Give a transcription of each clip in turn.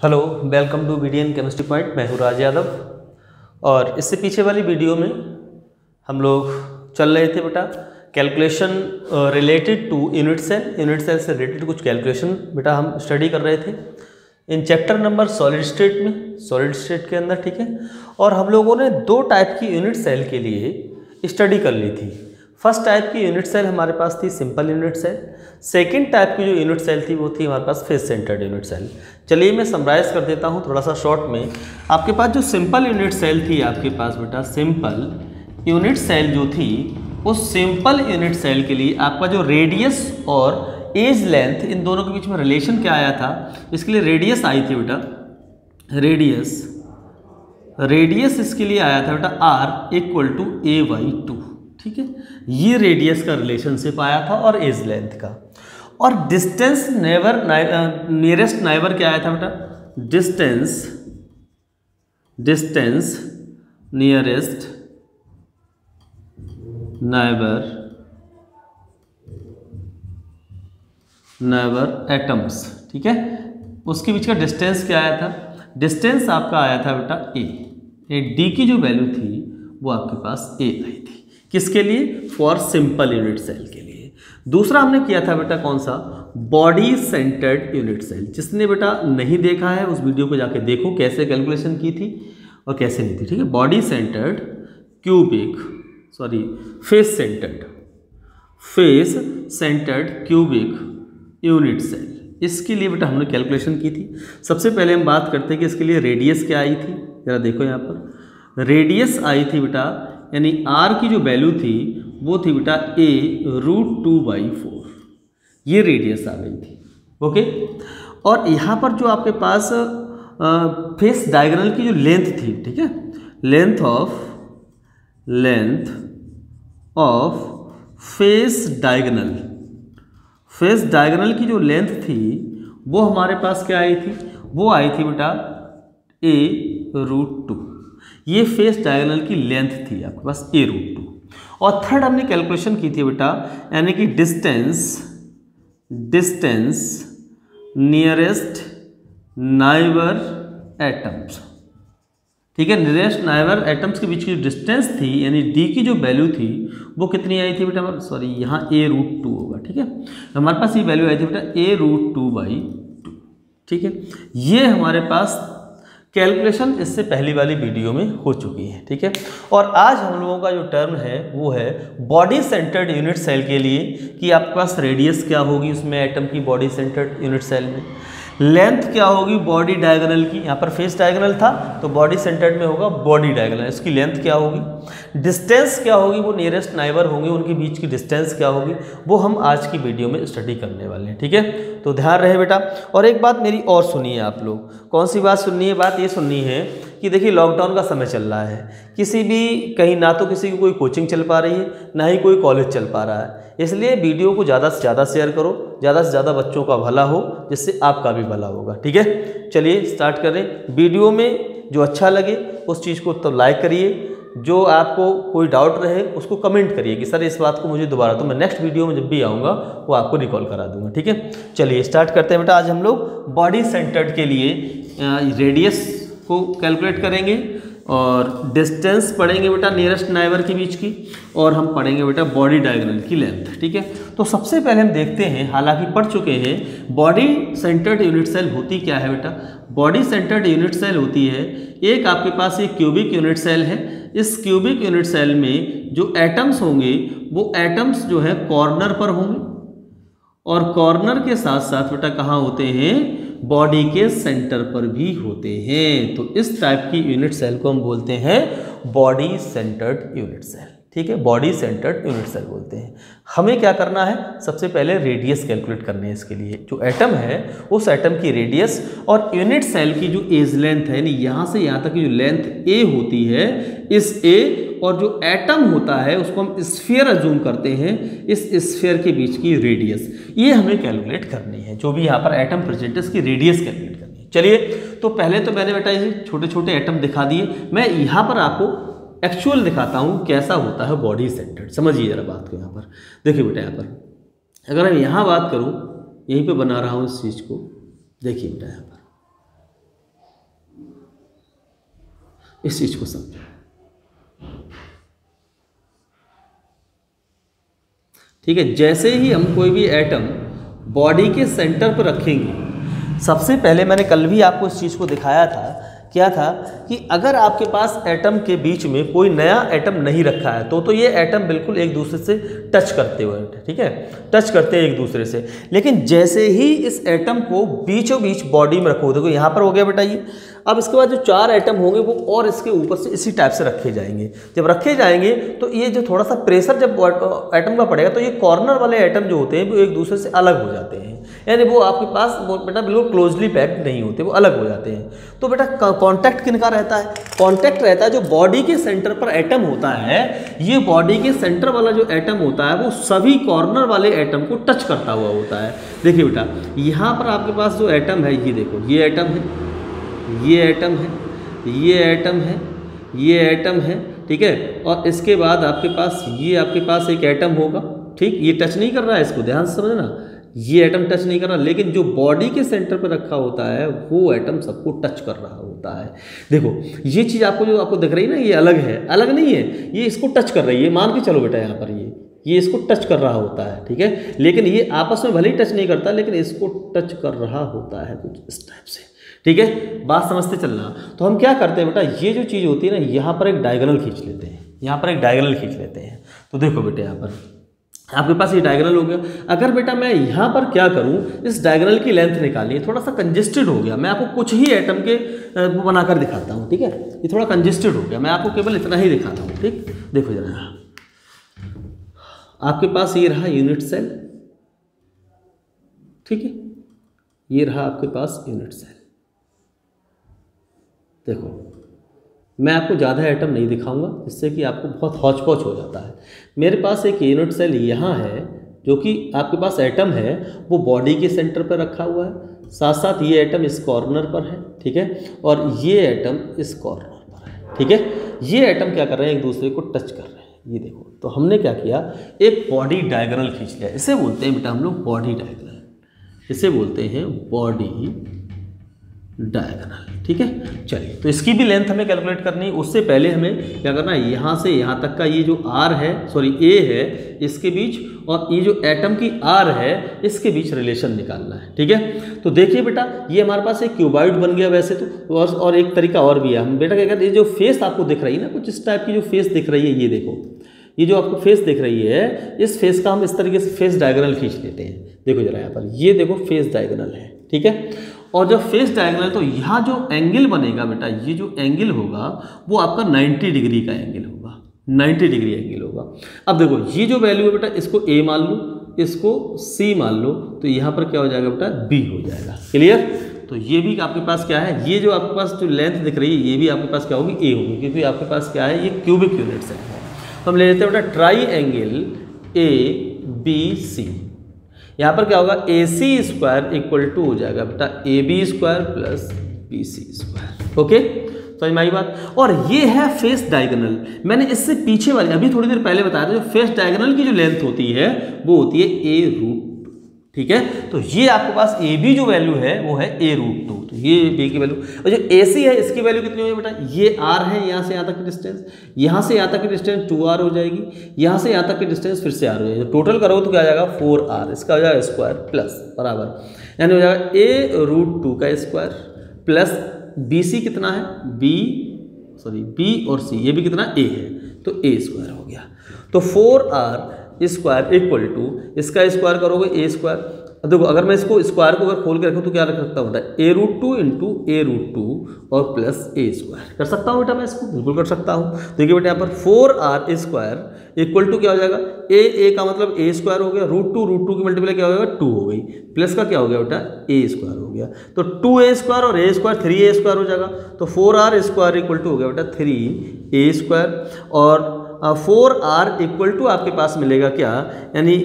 Hello, welcome to BDN chemistry point. मैं हूँ राज यादव। और इससे पीछे वाली वीडियो में हम लोग चल रहे थे बेटा calculation related to unit cell से रिलेटेड कुछ कैलकुलेशन बेटा हम स्टडी कर रहे थे in chapter number solid state में, सॉलिड स्टेट के अंदर, ठीक है। और हम लोगों ने दो टाइप की यूनिट सेल के लिए स्टडी कर ली थी। फर्स्ट टाइप की यूनिट सेल हमारे पास थी simple unit cell. Second type की जो यूनिट सेल थी वो थी हमारे पास फेस सेंटर्ड यूनिट सेल। चलिए मैं समराइज कर देता हूँ थोड़ा सा शॉर्ट में। आपके पास जो सिंपल यूनिट सेल थी, आपके पास बेटा सिंपल यूनिट सेल जो थी, उस सिंपल यूनिट सेल के लिए आपका जो रेडियस और एज लेंथ, इन दोनों के बीच में रिलेशन क्या आया था, इसके लिए रेडियस आई थी बेटा, रेडियस इसके लिए आया था बेटा r इक्वल टू a/2, ठीक है। ये रेडियस का रिलेशनशिप आया था और एज लेंथ का। और डिस्टेंस नियरेस्ट नाइबर क्या आया था बेटा, डिस्टेंस नियरेस्ट नाइबर एटम्स, ठीक है। उसके बीच का डिस्टेंस क्या आया था, डिस्टेंस आपका आया था बेटा a d की जो वैल्यू थी वो आपके पास a आई थी। किसके लिए? फॉर सिंपल यूनिट सेल के लिए। दूसरा हमने किया था बेटा कौन सा, बॉडी सेंटर्ड यूनिट सेल। जिसने बेटा नहीं देखा है उस वीडियो को जाके देखो कैसे कैलकुलेशन की थी और कैसे नहीं थी, ठीक है। Body centered face centered cubic unit cell, इसके लिए बेटा हमने कैलकुलेशन की थी। सबसे पहले हम बात करते हैं कि इसके लिए रेडियस क्या आई थी। जरा देखो यहाँ पर रेडियस आई थी बेटा, यानी r की जो वैल्यू थी वो थी बेटा a√2/4, ये रेडियस आ गई थी, ओके। और यहाँ पर जो आपके पास फेस डायगोनल की जो लेंथ थी, ठीक है, लेंथ ऑफ फेस डायगोनल की जो लेंथ थी वो हमारे पास क्या आई थी, वो आई थी बेटा a√2। ये फेस डायगोनल की लेंथ थी आपके पास a√2। और थर्ड हमने कैलकुलेशन की थी बेटा, यानी कि डिस्टेंस नियरेस्ट नाइबर एटम्स, ठीक है। नियरेस्ट नाइबर एटम्स के बीच की जो डिस्टेंस थी, यानी d की जो वैल्यू थी वो कितनी आई थी बेटा, सॉरी यहाँ a√2 होगा, ठीक है। हमारे पास ये वैल्यू आई थी बेटा a√2/2, ठीक है। ये हमारे पास कैलकुलेशन इससे पहली वाली वीडियो में हो चुकी है, ठीक है। और आज हम लोगों का जो टर्म है वो है बॉडी सेंटर्ड यूनिट सेल के लिए, कि आपके पास रेडियस क्या होगी उसमें एटम की बॉडी सेंटर्ड यूनिट सेल में, लेंथ क्या होगी बॉडी डायगोनल की, यहाँ पर फेस डायगोनल था तो बॉडी सेंटर्ड में होगा बॉडी डायगोनल, इसकी लेंथ क्या होगी, डिस्टेंस क्या होगी, वो नियरेस्ट नाइबर होंगे उनके बीच की डिस्टेंस क्या होगी, वो हम आज की वीडियो में स्टडी करने वाले हैं, ठीक है। तो ध्यान रहे बेटा। और एक बात मेरी और सुनिए आप लोग, कौन सी बात सुननी है, बात ये सुननी है कि देखिए लॉकडाउन का समय चल रहा है, किसी भी कहीं ना तो किसी की कोई कोचिंग चल पा रही है, ना ही कोई कॉलेज चल पा रहा है। इसलिए वीडियो को ज़्यादा से ज़्यादा शेयर करो, ज़्यादा से ज़्यादा बच्चों का भला हो, जिससे आपका भी भला होगा, ठीक है। चलिए स्टार्ट करें। वीडियो में जो अच्छा लगे उस चीज़ को तो लाइक करिए, जो आपको कोई डाउट रहे उसको कमेंट करिए कि सर इस बात को मुझे दोबारा, तो मैं नेक्स्ट वीडियो में जब भी आऊँगा वो आपको रिकॉल करा दूंगा, ठीक है। चलिए स्टार्ट करते हैं बेटा। आज हम लोग बॉडी सेंटर्ड के लिए रेडियस को कैलकुलेट करेंगे और डिस्टेंस पढ़ेंगे बेटा नियरेस्ट नाइबर के बीच की, और हम पढ़ेंगे बेटा बॉडी डायगोनल की लेंथ, ठीक है। तो सबसे पहले हम देखते हैं, हालांकि पढ़ चुके हैं, बॉडी सेंटर्ड यूनिट सेल होती क्या है बेटा। बॉडी सेंटर्ड यूनिट सेल होती है, एक आपके पास एक क्यूबिक यूनिट सेल है। इस क्यूबिक यूनिट सेल में जो एटम्स होंगे वो एटम्स जो है कॉर्नर पर होंगे, और कॉर्नर के साथ साथ बेटा कहाँ होते हैं, बॉडी के सेंटर पर भी होते हैं। तो इस टाइप की यूनिट सेल को हम बोलते हैं बॉडी सेंटर्ड यूनिट सेल, ठीक है। बॉडी सेंटर्ड यूनिट सेल बोलते हैं। हमें क्या करना है, सबसे पहले रेडियस कैलकुलेट करनी है इसके लिए। जो एटम है उस एटम की रेडियस और यूनिट सेल की जो एज लेंथ है, यानी यहाँ से यहाँ तक की जो लेंथ a होती है, इस a और जो एटम होता है उसको हम स्फीयर अज्यूम करते हैं, इस स्फीयर के बीच की रेडियस, ये हमें कैलकुलेट करनी है। जो भी यहाँ पर एटम प्रेजेंट है इसकी रेडियस कैलकुलेट करनी है। चलिए, तो पहले तो मैंने बेटा ये छोटे छोटे एटम दिखा दिए, मैं यहाँ पर आपको एक्चुअल दिखाता हूँ कैसा होता है बॉडी सेंटर्ड। समझिए जरा बात को। यहाँ पर देखिए बेटा, यहाँ पर अगर मैं यहाँ बात करूँ, यहीं पे बना रहा हूँ इस चीज़ को, देखिए बेटा यहाँ पर इस चीज को समझो। ठीक है, जैसे ही हम कोई भी एटम बॉडी के सेंटर पर रखेंगे, सबसे पहले मैंने कल भी आपको इस चीज़ को दिखाया था, क्या था कि अगर आपके पास एटम के बीच में कोई नया एटम नहीं रखा है तो ये एटम बिल्कुल एक दूसरे से टच करते हुए, ठीक है, टच करते हैं एक दूसरे से। लेकिन जैसे ही इस एटम को बीचों बीच बॉडी में रखो, देखो यहाँ पर हो गया बेटा ये, अब इसके बाद जो 4 एटम होंगे वो और इसके ऊपर से इसी टाइप से रखे जाएंगे। जब रखे जाएंगे तो ये जो थोड़ा सा प्रेशर जब एटम का पड़ेगा तो ये कॉर्नर वाले एटम जो होते हैं वो एक दूसरे से अलग हो जाते हैं, यानी वो आपके पास बेटा बिल्कुल क्लोजली पैक्ड नहीं होते, वो अलग हो जाते हैं। तो बेटा कॉन्टैक्ट किनका रहता है? कॉन्टैक्ट रहता है जो बॉडी के सेंटर पर एटम होता है, ये बॉडी के सेंटर वाला जो एटम होता है वो सभी कॉर्नर वाले एटम को टच करता हुआ होता है। देखिए बेटा यहाँ पर आपके पास जो एटम है, ये देखो, ये एटम है, ये एटम है, ये एटम है, ये एटम है, ठीक है, और इसके बाद आपके पास ये आपके पास एक एटम होगा, ठीक, ये टच नहीं कर रहा है, इसको ध्यान से समझना, ये एटम टच नहीं कर रहा, लेकिन जो बॉडी के सेंटर पर रखा होता है वो एटम सबको टच कर रहा होता है। देखो ये चीज़ आपको जो आपको दिख रही है ना, ये अलग है, अलग नहीं है, ये इसको टच कर रही है, मान के चलो बेटा यहाँ पर ये इसको टच कर रहा होता है, ठीक है, लेकिन ये आपस में भले ही टच नहीं करता लेकिन इसको टच कर रहा होता है कुछ इस टाइप से, ठीक है, बात समझते चलना। तो हम क्या करते हैं बेटा, ये जो चीज़ होती है ना, यहाँ पर एक डायगोनल खींच लेते हैं, यहाँ पर एक डायगोनल खींच लेते हैं। तो देखो बेटा यहाँ पर आपके पास ये डायगोनल हो गया। अगर बेटा मैं यहाँ पर क्या करूँ, इस डायगोनल की लेंथ निकालिए, थोड़ा सा कंजेस्टेड हो गया, मैं आपको कुछ ही एटम के वो बनाकर दिखाता हूँ, ठीक है, ये थोड़ा कंजेस्टेड हो गया, मैं आपको केवल इतना ही दिखाता हूँ, ठीक। देखो जरा, आपके पास ये रहा यूनिट सेल, ठीक है, ये रहा आपके पास यूनिट सेल। देखो मैं आपको ज़्यादा एटम नहीं दिखाऊंगा जिससे कि आपको बहुत हौच पौच हो जाता है। मेरे पास एक यूनिट सेल यहाँ है जो कि आपके पास एटम है, वो बॉडी के सेंटर पर रखा हुआ है, साथ साथ ये एटम इस कॉर्नर पर है, ठीक है, और ये एटम इस कॉर्नर पर है, ठीक है। ये एटम क्या कर रहे हैं, एक दूसरे को टच कर रहे हैं, ये देखो। तो हमने क्या किया, एक बॉडी डायगोनल खींच लिया, इसे बोलते हैं बेटा हम लोग बॉडी डायगोनल, इसे बोलते हैं बॉडी डायगोनल, ठीक है। चलिए, तो इसकी भी लेंथ हमें कैलकुलेट करनी है। उससे पहले हमें क्या करना है, यहाँ से यहाँ तक का ये जो आर है, सॉरी ए है, इसके बीच और ये जो एटम की आर है इसके बीच रिलेशन निकालना है, ठीक है। तो देखिए बेटा, ये हमारे पास एक क्यूबॉइड बन गया वैसे तो, और एक तरीका और भी है। हम बेटा क्या कहते हैं, ये जो फेस आपको दिख रही है ना, कुछ इस टाइप की जो फेस दिख रही है, ये देखो, ये जो आपको फेस दिख रही है, इस फेस का हम इस तरीके से फेस डायगोनल खींच लेते हैं। देखो जरा यहाँ पर, ये देखो फेस डायगोनल है, ठीक है। और जब फेस डायगोनल, तो यहाँ जो एंगल बनेगा बेटा, ये जो एंगल होगा वो आपका 90 डिग्री का एंगल होगा, 90 डिग्री एंगल होगा। अब देखो ये जो वैल्यू है बेटा, इसको ए मान लो, इसको सी मान लो, तो यहाँ पर क्या हो जाएगा बेटा, बी हो जाएगा। क्लियर। तो ये भी आपके पास क्या है, ये जो आपके पास जो लेंथ दिख रही है, ये भी आपके पास क्या होगी, ए होगी, क्योंकि आपके पास क्या है, ये क्यूबिक यूनिट्स है। तो हम ले लेते हैं बेटा triangle A B C. यहाँ पर क्या होगा, A C square equal to हो जाएगा बेटा A B square plus B C square. Okay, समझ में आई बात। और ये है फेस डायगोनल। मैंने इससे पीछे वाली अभी थोड़ी देर पहले बताया था, जो फेस डायगोनल की जो लेंथ होती है वो होती है ए रूट, ठीक है। तो ये आपके पास ए बी जो वैल्यू है वो है ए रूट 2, तो ये बी की वैल्यू। और जो ए सी है इसकी वैल्यू कितनी होगी बेटा, ये आर है, यहाँ से यहाँ तक की डिस्टेंस, यहाँ से यहाँ तक की डिस्टेंस 2r हो जाएगी, यहाँ से यहाँ तक की डिस्टेंस फिर से r हो जाएगी। तो टोटल करोगे तो क्या आ जाएगा 4r, इसका हो जाएगा स्क्वायर प्लस बराबर, यानी हो जाएगा ए रूट 2 का स्क्वायर प्लस बी सी कितना है, बी और सी, ये भी कितना ए है, तो ए स्क्वायर हो गया। तो 4r स्क्वायर इक्वल टू, इसका स्क्वायर करोगे ए स्क्वायर। देखो अगर मैं इसको स्क्वायर को अगर खोल के रखूँ तो क्या रख सकता हूँ बेटा, ए रूट 2 इंटू ए रूट 2 और प्लस ए स्क्वायर कर सकता हूँ बेटा, मैं इसको बिल्कुल कर सकता हूँ। देखिए बेटा यहाँ पर 4r स्क्वायर इक्वल टू क्या हो जाएगा, ए का मतलब ए स्क्वायर हो गया, रूट टू की मल्टीप्लाई क्या हो जाएगा 2 हो गई, प्लस का क्या हो गया बेटा ए स्क्वायर हो गया। तो 2a स्क्वायर और ए स्क्वायर 3a स्क्वायर हो जाएगा। तो 4r स्क्वायर इक्वल टू हो गया बेटा 3a स्क्वायर, और 4r इक्वल टू आपके पास मिलेगा क्या, यानी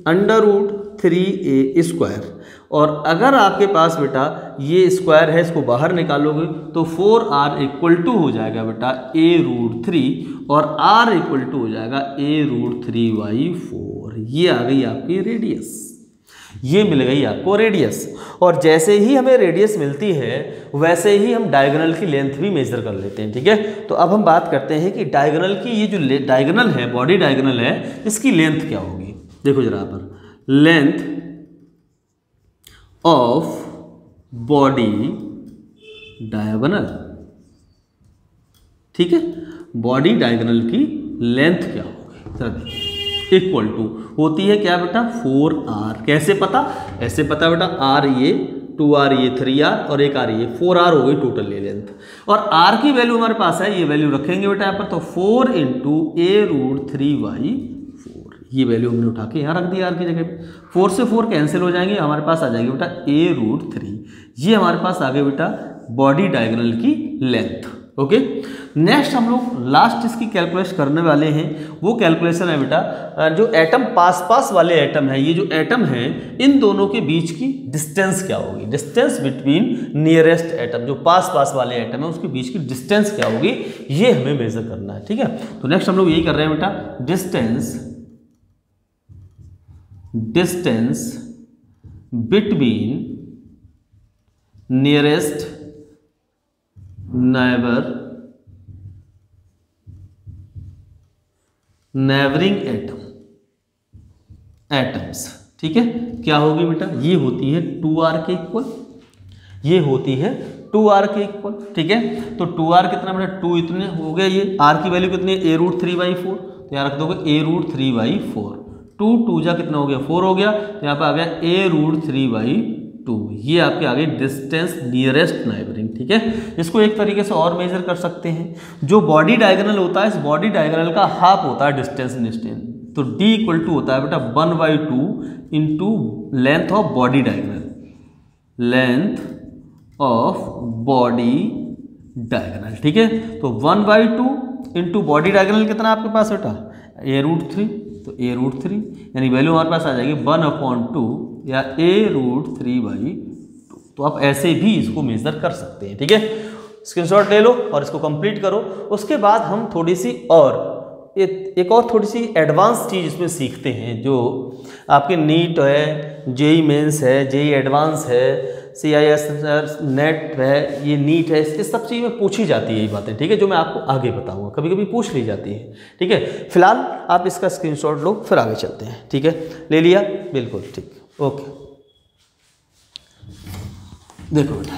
अंडर रूट 3a स्क्वायर। और अगर आपके पास बेटा ये स्क्वायर है, इसको बाहर निकालोगे तो 4r इक्वल टू हो जाएगा बेटा a रूट 3 और r इक्वल टू हो जाएगा a रूट 3/4। ये आ गई आपकी रेडियस। ये मिल गई आपको रेडियस। और जैसे ही हमें रेडियस मिलती है वैसे ही हम डायगोनल की लेंथ भी मेजर कर लेते हैं, ठीक है। तो अब हम बात करते हैं कि डायगोनल की ये जो डायगोनल है, बॉडी डायगोनल है, इसकी लेंथ क्या होगी। देखो जरा पर, लेंथ ऑफ बॉडी डायगोनल, ठीक है, बॉडी डायगोनल की लेंथ क्या होगी, जरा देखिए, इक्वल टू होती है क्या बेटा 4r। कैसे पता, ऐसे पता बेटा, r ये 2r ये 3r और एक r ये 4r हो गई टोटल ये लेंथ। और r की वैल्यू हमारे पास है, ये वैल्यू रखेंगे बेटा यहाँ पर, तो 4 × a√3/4, ये वैल्यू हमने उठा के यहाँ रख दी r की जगह पे। 4 से 4 कैंसिल हो जाएंगे, हमारे पास आ जाएगी बेटा a√3। ये हमारे पास आ गए बेटा बॉडी डायगोनल की लेंथ। ओके, नेक्स्ट हम लोग लास्ट इसकी कैलकुलेशन करने वाले हैं। वो कैलकुलेशन है बेटा जो एटम पास वाले एटम है, ये जो एटम है इन दोनों के बीच की डिस्टेंस क्या होगी, डिस्टेंस बिटवीन नियरेस्ट एटम, जो पास वाले एटम है उसके बीच की डिस्टेंस क्या होगी, ये हमें मेजर करना है, ठीक है। तो नेक्स्ट हम लोग यही कर रहे हैं बेटा, distance between nearest neighbouring atoms, ठीक है, क्या होगी बेटा, ये होती है 2r के इक्वल, ये होती है 2r के इक्वल, ठीक है। तो 2r कितना बेटा, 2 इतने हो गया, ये r की वैल्यू कितनी है a√3/4, तो यहाँ रख दोगे a√3/4, 2 2 जा कितना हो गया 4 हो गया, तो यहाँ पर आ गया a√3/2, ये आपके आगे डिस्टेंस नियरेस्ट नाइबरिंग, ठीक है। इसको एक तरीके से और मेजर कर सकते हैं, जो बॉडी डायगोनल होता है इस बॉडी डायगोनल का हाफ होता है डिस्टेंस, तो d = होता है बेटा 1/2 × length of body diagonal, length of body diagonal, ठीक है। तो 1/2 × बॉडी डायगोनल कितना आपके पास बेटा a√3, तो a√3 यानी वैल्यू हमारे पास आ जाएगी 1/2 या a√3/2। तो आप ऐसे भी इसको मेजर कर सकते हैं, ठीक है। स्क्रीनशॉट ले लो और इसको कंप्लीट करो। उसके बाद हम थोड़ी सी और एक और थोड़ी सी एडवांस चीज़ इसमें सीखते हैं, जो आपके नीट है, जेई मेंस है, जेई एडवांस है, CIS नेट है, ये नीट है, इस सब चीज़ में पूछी जाती है ये बातें, ठीक है, जो मैं आपको आगे बताऊंगा, कभी कभी पूछ ली जाती है, ठीक है। फिलहाल आप इसका स्क्रीनशॉट लो, फिर आगे चलते हैं, ठीक है। ले लिया, बिल्कुल ठीक, ओके। देखो बेटा,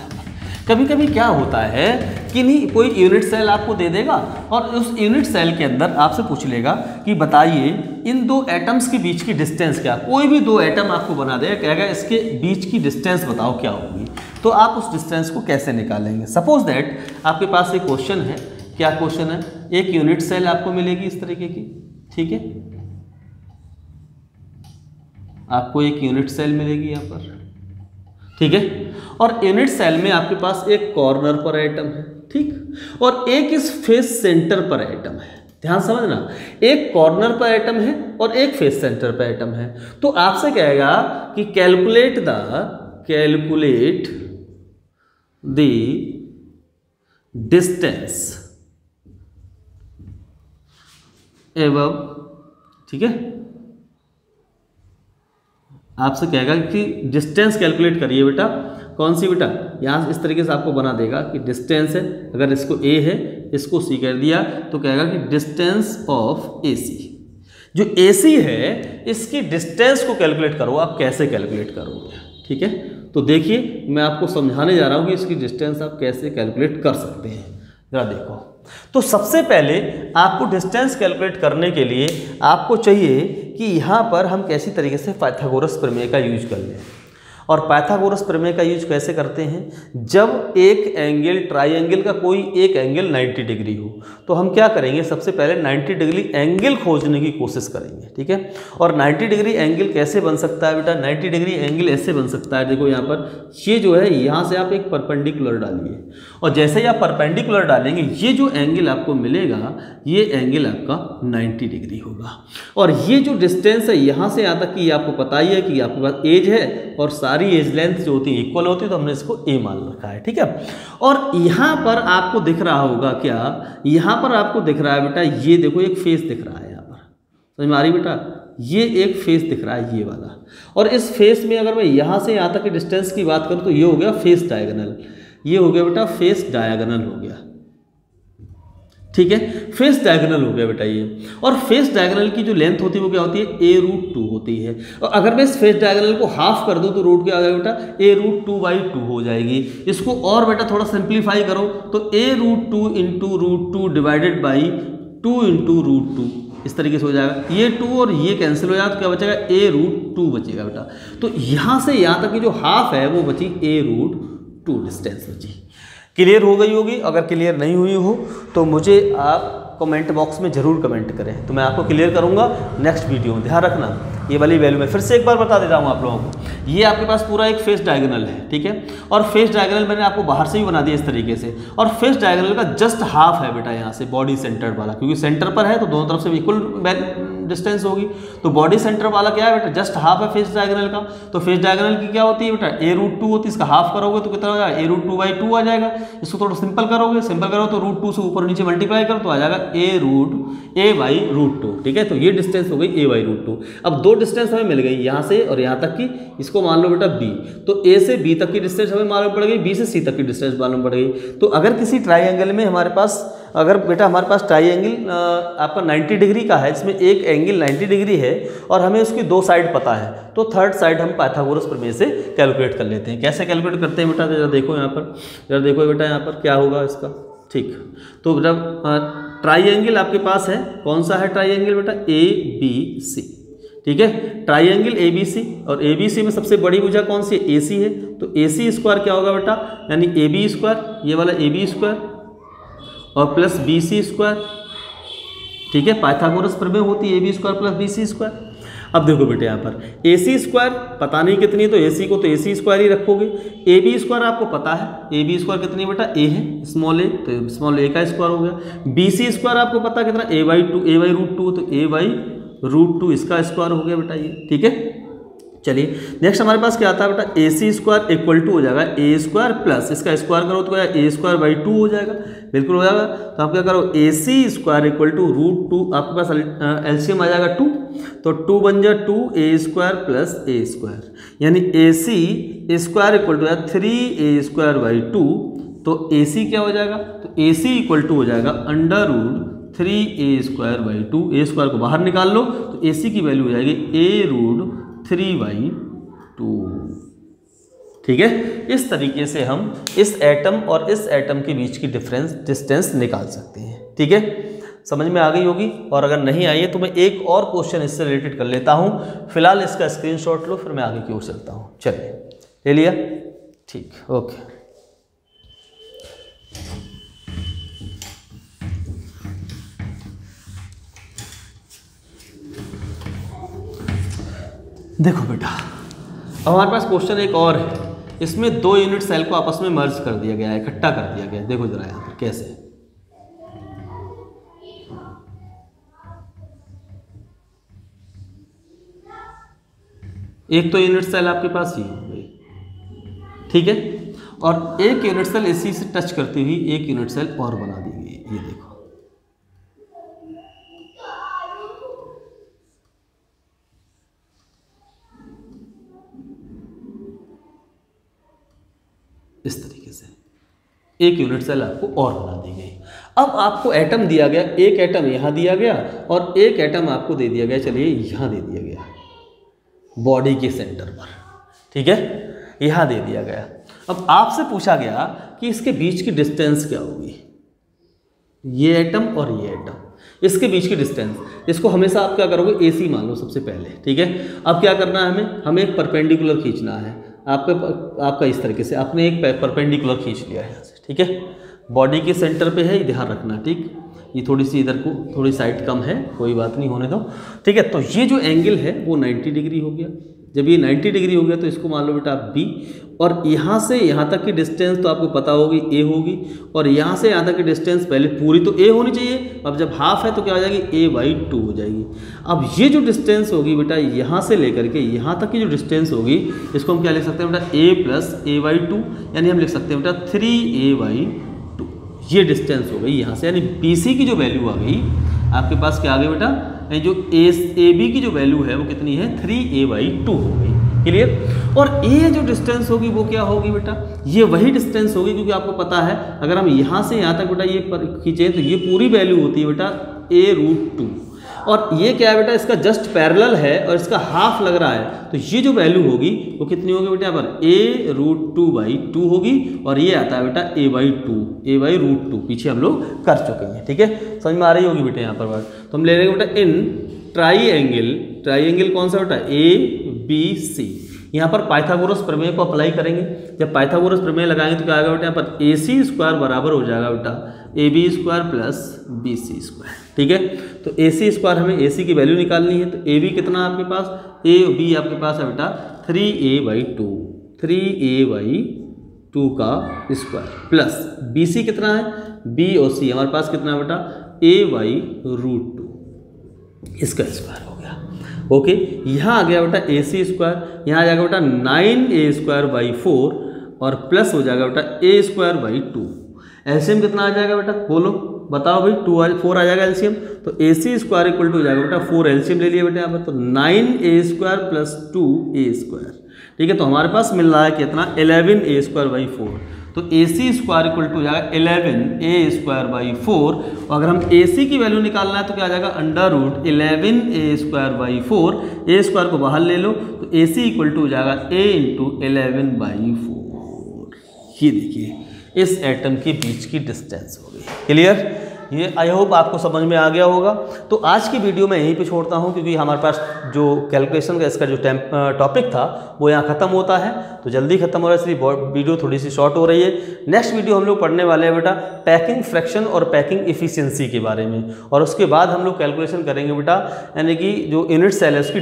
कभी कभी क्या होता है कि नहीं, कोई यूनिट सेल आपको दे देगा और उस यूनिट सेल के अंदर आपसे पूछ लेगा कि बताइए इन दो एटम्स के बीच की डिस्टेंस क्या, कोई भी दो एटम आपको बना देगा, कहेगा इसके बीच की डिस्टेंस बताओ क्या होगी। तो आप उस डिस्टेंस को कैसे निकालेंगे। सपोज दैट आपके पास एक क्वेश्चन है, क्या क्वेश्चन है, एक यूनिट सेल आपको मिलेगी इस तरीके की, ठीक है, आपको एक यूनिट सेल मिलेगी यहाँ पर, ठीक है, और यूनिट सेल में आपके पास एक कॉर्नर पर एटम है, ठीक, और एक इस फेस सेंटर पर एटम है। ध्यान समझना, एक कॉर्नर पर एटम है और एक फेस सेंटर पर एटम है। तो आपसे कहेगा कि कैलकुलेट द डिस्टेंस एबव, ठीक है, आपसे कहेगा कि डिस्टेंस कैलकुलेट करिए बेटा, कौन सी बेटा, यहाँ इस तरीके से आपको बना देगा कि डिस्टेंस है, अगर इसको A है इसको C कर दिया तो कहेगा कि डिस्टेंस ऑफ AC, जो AC है इसकी डिस्टेंस को कैलकुलेट करो। आप कैसे कैलकुलेट करोगे, ठीक है, तो देखिए मैं आपको समझाने जा रहा हूँ कि इसकी डिस्टेंस आप कैसे कैलकुलेट कर सकते हैं। जरा देखो, तो सबसे पहले आपको डिस्टेंस कैलकुलेट करने के लिए आपको चाहिए कि यहाँ पर हम कैसी तरीके से पाइथागोरस प्रमेय का यूज कर लें। और पाइथागोरस प्रमेय का यूज कैसे करते हैं, जब एक एंगल, ट्राइंगल का कोई एक एंगल 90 डिग्री हो, तो हम क्या करेंगे, सबसे पहले 90 डिग्री एंगल खोजने की कोशिश करेंगे, ठीक है। और 90 डिग्री एंगल कैसे बन सकता है बेटा, 90 डिग्री एंगल ऐसे बन सकता है, देखो यहाँ पर ये जो है, यहाँ से आप एक परपेंडिकुलर डालिए और जैसे ही आप परपेंडिकुलर डालेंगे ये जो एंगल आपको मिलेगा ये एंगल आपका 90 डिग्री होगा। और ये जो डिस्टेंस है यहाँ से यहाँ तक की आपको पता ही है कि आपके पास एज है और सारी एज लेंथ जो होती है इक्वल होती है, तो हमने इसको A मान रखा है, ठीक है। और यहाँ पर आपको दिख रहा होगा क्या, यहाँ पर आपको दिख रहा है बेटा, ये देखो एक फेस दिख रहा है यहाँ पर, समझ में आ रही बेटा, ये एक फेस दिख रहा है ये वाला, और इस फेस में अगर मैं यहाँ से यहाँ तक की डिस्टेंस की बात करूँ तो ये हो गया फेस डायगोनल, ये हो गया बेटा फेस डायगोनल हो गया, ठीक है, फेस डायगोनल हो गया बेटा ये। और फेस डायगोनल की जो लेंथ होती है वो क्या होती है, a√2 होती है। और अगर मैं इस फेस डायगोनल को हाफ कर दूं तो रूट क्या आ जाएगा बेटा, a√2/2 हो जाएगी। इसको और बेटा थोड़ा सिंप्लीफाई करो तो a√2 × √2 डिवाइडेड बाई 2 × √2 इस तरीके से हो जाएगा। ये 2 और ये कैंसिल हो जाएगा तो क्या बचेगा, a√2 बचेगा बेटा। तो यहाँ से यहाँ तक की जो हाफ है वो बची a√2 डिस्टेंस बची। क्लियर हो गई होगी? अगर क्लियर नहीं हुई हो तो मुझे आप कमेंट बॉक्स में ज़रूर कमेंट करें, तो मैं आपको क्लियर करूंगा नेक्स्ट वीडियो में। ध्यान रखना ये वाली वैल्यू में फिर से एक बार बता देता हूँ आप लोगों को। ये आपके पास पूरा एक फेस डायगोनल है, ठीक है, और फेस डायगोनल मैंने आपको बाहर से भी बना दिया इस तरीके से, और फेस डायगोनल का जस्ट हाफ है बेटा यहाँ से बॉडी सेंटर वाला, क्योंकि सेंटर पर है तो दोनों तरफ से इक्वल डिस्टेंस होगी। तो बॉडी सेंटर वाला क्या है बेटा, जस्ट हाफ है फेस डायगोनल का। तो फेस डायगोनल की क्या होती है बेटा, a√2 होती है, इसका हाफ करोगे तो कितना हो जाएगा, a√2/2 आ जाएगा। इसको थोड़ा सिंपल करोगे, सिंपल करो तो √2 से ऊपर नीचे मल्टीप्लाई करो तो आ जाएगा a/√2, ठीक है। तो ये डिस्टेंस हो गई a/√2। अब दो डिस्टेंस हमें मिल गई यहाँ से और यहाँ तक की, इसको मान लो बेटा b, तो a से b तक की डिस्टेंस हमें मालूम पड़ गई, b से c तक की डिस्टेंस मालूम पड़ गई। तो अगर किसी ट्राइंगल में हमारे पास, अगर बेटा हमारे पास ट्राइंगल आपका 90 डिग्री का है, इसमें एक एंगल 90 डिग्री है और हमें उसकी दो साइड पता है, तो थर्ड साइड हम पाइथागोरस प्रमेय से कैलकुलेट कर लेते हैं। कैसे कैलकुलेट करते हैं बेटा, जरा देखो यहाँ पर, जरा देखो बेटा यहाँ पर क्या होगा इसका, ठीक। तो बेटा ट्राइंगल आपके पास है, कौन सा है ट्राइंगल बेटा, ABC, ठीक है, ट्राइंगल ABC, और ABC में सबसे बड़ी भुजा कौन सी है, AC है। तो AC स्क्वायर क्या होगा बेटा, यानी AB स्क्वायर, ये वाला AB स्क्वायर और प्लस BC स्क्वायर, ठीक है, पाइथागोरस प्रमेय होती है AB square plus BC square. अब देखो बेटे यहाँ पर AC स्क्वायर पता नहीं कितनी है, तो AC को तो AC स्क्वायर ही रखोगे। AB स्क्वायर आपको पता है, AB स्क्वायर कितनी है बेटा, A है, स्मॉल a, तो स्मॉल a का स्क्वायर हो गया। BC स्क्वायर आपको पता कितना, a/√2, तो a/√2 इसका स्क्वायर हो गया बेटा ये, ठीक है। चलिए नेक्स्ट हमारे पास क्या आता है बेटा, AC स्क्वायर इक्वल टू हो जाएगा A स्क्वायर प्लस इसका स्क्वायर करो तो A²/2 हो जाएगा, बिल्कुल हो जाएगा। तो आप क्या करो, AC स्क्वायर इक्वल टू √2, आपके पास एलसीएम आ जाएगा 2, तो 2 बन जाए 2A² प्लस A स्क्वायर, यानी AC square equal to 3A²/2। तो AC क्या हो जाएगा, तो AC इक्वल टू हो जाएगा √3A²/2। A स्क्वायर को बाहर निकाल लो तो AC की वैल्यू हो जाएगी a√3/2, ठीक है। इस तरीके से हम इस एटम और इस एटम के बीच की डिस्टेंस निकाल सकते हैं, ठीक है। समझ में आ गई होगी, और अगर नहीं आई है तो मैं एक और क्वेश्चन इससे रिलेटेड कर लेता हूं। फिलहाल इसका स्क्रीनशॉट लो, फिर मैं आगे की ओर चलता हूं। चलिए, ले लिया, ठीक, ओके। देखो बेटा, अब हमारे पास क्वेश्चन एक और है, इसमें दो यूनिट सेल को आपस में मर्ज कर दिया गया है, इकट्ठा कर दिया गया है। देखो जरा यहाँ पर कैसे, एक तो यूनिट सेल आपके पास ही हो गई, ठीक है, और एक यूनिट सेल इसी से टच करती हुई एक यूनिट सेल और बना दी गई, ये देखो। इस तरीके से एक यूनिट सेल आपको और बना दी गई। अब आपको एटम दिया गया, एक एटम यहाँ दिया गया और एक एटम आपको दे दिया गया, चलिए यहाँ दे दिया गया बॉडी के सेंटर पर, ठीक है, यहाँ दे दिया गया। अब आपसे पूछा गया कि इसके बीच की डिस्टेंस क्या होगी, ये एटम और ये एटम, इसके बीच की डिस्टेंस, इसको हमेशा आप क्या करोगे, AC मान लो सबसे पहले, ठीक है। अब क्या करना है, हमें एक परपेंडिकुलर खींचना है। आपका इस तरीके से आपने एक परपेंडिकुलर खींच लिया है यहाँ से, ठीक है, बॉडी के सेंटर पे है, ये ध्यान रखना, ठीक। ये थोड़ी सी इधर को थोड़ी साइड कम है, कोई बात नहीं, होने दो, ठीक है। तो ये जो एंगल है वो 90 डिग्री हो गया। जब ये 90 डिग्री हो गया तो इसको मान लो बेटा B, और यहाँ से यहाँ तक की डिस्टेंस तो आपको पता होगी A होगी, और यहाँ से यहाँ तक की डिस्टेंस पहले पूरी तो A होनी चाहिए, अब जब हाफ है तो क्या हो जाएगी, a/2 हो जाएगी। अब ये जो डिस्टेंस होगी बेटा यहाँ से लेकर के यहाँ तक की जो डिस्टेंस होगी, इसको हम क्या लिख सकते हैं बेटा, A + a/2, यानी हम लिख सकते हैं बेटा 3a/2। ये डिस्टेंस हो गई यहाँ से, यानी BC की जो वैल्यू आ गई आपके पास, क्या आ गई बेटा, जो ए बी की जो वैल्यू है वो कितनी है 3a/2 हो गई। क्लियर। और ये जो डिस्टेंस होगी वो क्या होगी बेटा, ये वही डिस्टेंस होगी, क्योंकि आपको पता है अगर हम यहाँ से यहाँ तक बेटा ये खींचें तो ये पूरी वैल्यू होती है बेटा a√2, और ये क्या है बेटा, इसका जस्ट पैरेलल है और इसका हाफ लग रहा है, तो ये जो वैल्यू होगी वो कितनी होगी बेटा, यहाँ पर a√2/2 होगी, और ये आता है बेटा a/2 पीछे हम लोग कर चुके हैं। ठीक है, समझ में आ रही होगी बेटा यहाँ पर बात। तो हम ले लेंगे बेटा इन ट्राइएंगल कौन सा बेटा, ABC। यहाँ पर पाइथागोरस प्रमेय को अप्लाई करेंगे। जब पाइथागोरस प्रमेय लगाएंगे तो क्या आएगा बेटा, यहाँ पर AC² बराबर हो जाएगा बेटा AB² प्लस BC²। ठीक है, तो AC² हमें AC की वैल्यू निकालनी है, तो AB कितना आपके पास, AB आपके पास है बेटा 3a/2 का स्क्वायर, प्लस BC कितना है, B और C हमारे पास कितना है बेटा a/√2, इसका स्क्वायर हो गया। ओके, यहाँ आ गया बेटा AC², यहाँ आ जाएगा बेटा 9a²/4 और प्लस हो जाएगा बेटा a²/2। एलसीएम कितना आ जाएगा बेटा, बोलो बताओ भाई, 4 आ जाएगा एलसीएम, तो AC² इक्वल टू हो जाएगा बेटा 4, एलसीएम ले लिया बेटा यहाँ पर, तो 9a² प्लस 2a²। ठीक है, तो हमारे पास मिल रहा है कितना 11a²/4, तो AC² इक्वल टू हो जाएगा 11a²/4, और अगर हम AC की वैल्यू निकालना है तो क्या आ जाएगा √11a²/4, a² को बाहर ले लो तो AC इक्वल टू हो जाएगा a × 11/4। ये देखिए इस एटम के बीच की डिस्टेंस हो गई। क्लियर, ये आई होप आपको समझ में आ गया होगा। तो आज की वीडियो मैं यहीं पे छोड़ता हूँ, क्योंकि हमारे पास जो कैलकुलेशन का इसका जो टॉपिक था वो यहाँ ख़त्म होता है, तो जल्दी ख़त्म हो रहा है, इसलिए वीडियो थोड़ी सी शॉर्ट हो रही है। नेक्स्ट वीडियो हम लोग पढ़ने वाले हैं बेटा पैकिंग फ्रैक्शन और पैकिंग इफिशियंसी के बारे में, और उसके बाद हम लोग कैलकुलेशन करेंगे बेटा, यानी कि जो यूनिट सेल है उसकी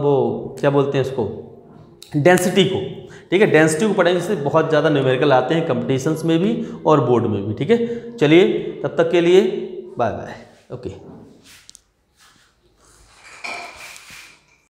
वो क्या बोलते हैं उसको, डेंसिटी को। ठीक है, डेंसिटी को पढ़ेंगे, जिससे बहुत ज़्यादा न्यूमेरिकल आते हैं कंपटीशंस में भी और बोर्ड में भी। ठीक है, चलिए तब तक के लिए बाय बाय। ओके।